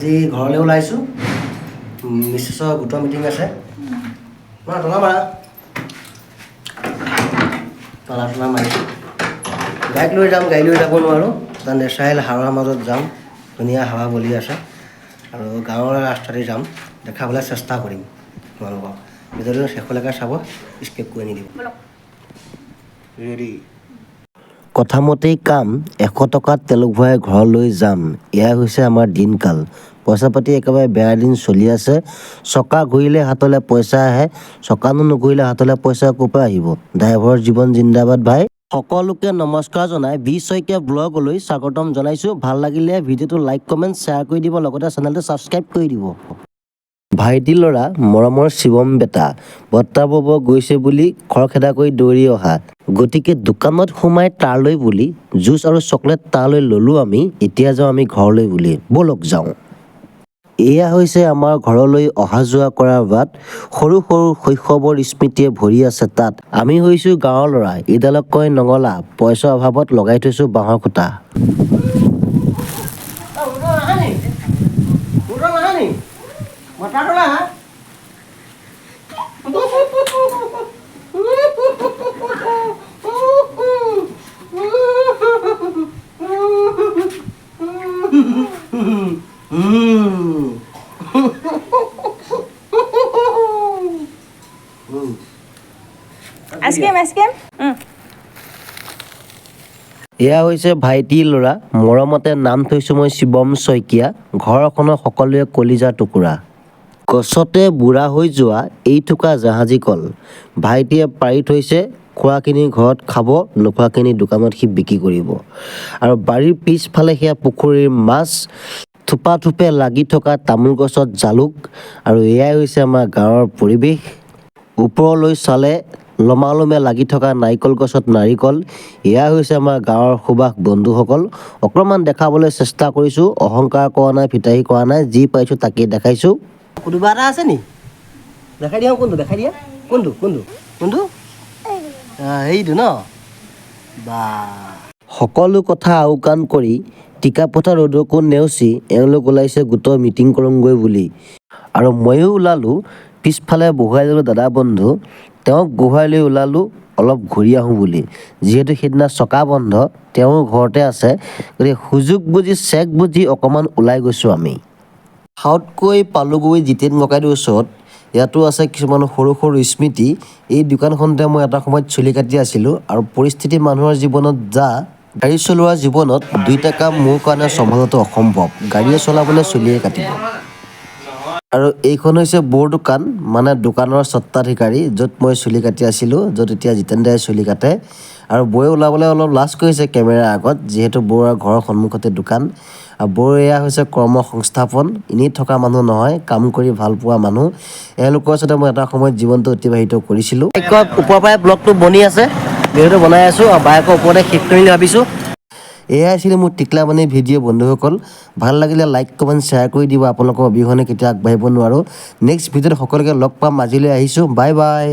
আজি ঘৰলৈ ওলাইছোঁ মিছেছৰ গোটৰ মিটিং আছে তলা মাৰা তলা মাৰিছোঁ গাড়ীত লৈ যাম গাড়ী লৈ যাব নোৱাৰোঁ এটা নেচাৰেল হাৱাৰ মাজত যাম ধুনীয়া হাৱা বলি আছে আৰু গাঁৱৰ ৰাস্তাতে যাম দেখাবলৈ চেষ্টা কৰিম তোমালোকক ভিডিঅ'টো শেষলৈকে চাব স্কিপ কৰি নিদিব ৰেডি কথামতেই কাম 100 টকাত তেল ভৰাই ঘৰলৈ যাম এয়া হৈছে আমাৰ দিনকাল পইচা পাতি একেবাৰে বেয়া দিন চলি আছে চকা ঘূৰিলে হাতলে পইচা আহে চকানো নঘূৰিলে হাতলে পইচা ক'ৰ পৰা আহিব ড্ৰাইভাৰৰ জীৱন জিন্দাবাদ ভাই সকলোকে নমস্কাৰ জনাই বি শইকীয়া ব্লগলৈ স্বাগতম জনাইছোঁ ভাল লাগিলে ভিডিঅ'টো লাইক কমেণ্ট শ্বেয়াৰ কৰি দিব লগতে চেনেলটো ছাবস্ক্ৰাইব কৰি দিব ভাইটি ল'ৰা মৰমৰ শিৱম বেটা বৰ্তা বব গৈছে বুলি খৰখেদা কৰি দৌৰি অহা গতিকে দোকানত সোমাই তাৰলৈ বুলি জুচ আৰু চকলেট তালৈ ল'লোঁ আমি এতিয়া যাওঁ আমি ঘৰলৈ বুলি ব'লক যাওঁ এয়া হৈছে আমাৰ ঘৰলৈ অহা যোৱা কৰাৰ বাট সৰু সৰু শৈশৱৰ স্মৃতিয়ে ভৰি আছে তাত আমি হৈছোঁ গাঁৱৰ ল'ৰা এইডালক কয় নঙলা পইচাৰ অভাৱত লগাই থৈছোঁ বাঁহৰ খুঁটা এয়া হৈছে ভাইটিৰ ল'ৰা মৰমতে নাম থৈছোঁ মই শিৱম শইকীয়া ঘৰখনৰ সকলোৱে কলিজাৰ টুকুৰা গছতে বুঢ়া হৈ যোৱা এই থোকা জাহাজী কল ভাইটিয়ে পাৰি থৈছে খোৱাখিনি ঘৰত খাব নোখোৱাখিনি দোকানত সি বিক্ৰী কৰিব আৰু বাৰীৰ পিছফালে সেয়া পুখুৰীৰ মাছ থোপা থোপে লাগি থকা তামোল গছত জালুক আৰু এয়াই হৈছে আমাৰ গাঁৱৰ পৰিৱেশ ওপৰলৈ চালে লমালমে লাগি থকা নাৰিকল গছত নাৰিকল এয়া হৈছে আমাৰ গাঁৱৰ সুবাস বন্ধুসকল অকণমান দেখাবলৈ চেষ্টা কৰিছোঁ অহংকাৰ কৰা নাই ফিতাহী কৰা নাই যি পাইছোঁ তাকেই দেখাইছোঁ কোনোবা এটা আছে নি দেখাই দিয়া কোনটো দেখাই দিয়া কোনটো কোনটো কোনটো সেইটো ন বা সকলো কথা আওকাণ কৰি টিকাপথাৰ ৰ'দকো নেওচি এওঁলোক ওলাইছে গোটৰ মিটিং কৰোঁগৈ বুলি আৰু ময়ো ওলালোঁ পিছফালে বহুৱাই ল'লোঁ দাদা বন্ধু তেওঁক বহুৱাই লৈ ওলালোঁ অলপ ঘূৰি আহোঁ বুলি যিহেতু সেইদিনা চকা বন্ধ তেওঁ ঘৰতে আছে গতিকে সুযোগ বুজি চেক বুজি অকণমান ওলাই গৈছোঁ আমি সাউতকৈ পালোগৈ জিতেন ককাইদেউৰ ওচৰত ইয়াতো আছে কিছুমান সৰু সৰু স্মৃতি এই দোকানখনতে মই এটা সময়ত চুলি কাটি আছিলোঁ আৰু পৰিস্থিতি মানুহৰ জীৱনত গাড়ী চলোৱাৰ জীৱনত দুইটা কাম মোৰ কাৰণে চম্ভালটো অসম্ভৱ গাড়ীয়ে চলাবলৈ চুলিয়ে কাটিব আৰু এইখন হৈছে বৰ দোকান মানে দোকানৰ স্বত্বাধিকাৰী য'ত মই চুলি কাটি আছিলোঁ য'ত এতিয়া জিতেন দাই চুলি কাটে আৰু বৌয়ে ওলাবলৈ অলপ লাজ কৰিছে কেমেৰাৰ আগত যিহেতু বৌৰ ঘৰৰ সন্মুখতে দোকান আৰু বৌৰ এয়া হৈছে কৰ্ম সংস্থাপন এনেই থকা মানুহ নহয় কাম কৰি ভাল পোৱা মানুহ এওঁলোকৰ ওচৰতে মই এটা সময়ত জীৱনটো অতিবাহিত কৰিছিলোঁ ওপৰৰ পৰাই ব্লগটো বনি আছে ভিডিঅ'টো বনাই আছোঁ আৰু বাইকৰ ওপৰতে শেষ কৰিম বুলি ভাবিছোঁ এয়াই আছিলে মোৰ টিকলাবাণী ভিডিঅ' বন্ধুসকল ভাল লাগিলে লাইক কমেণ্ট শ্বেয়াৰ কৰি দিব আপোনালোকৰ অবিহনে কেতিয়া আগবাঢ়িব নোৱাৰোঁ নেক্সট ভিডিঅ'ত সকলোকে লগ পাম আজিলৈ আহিছোঁ বাই বাই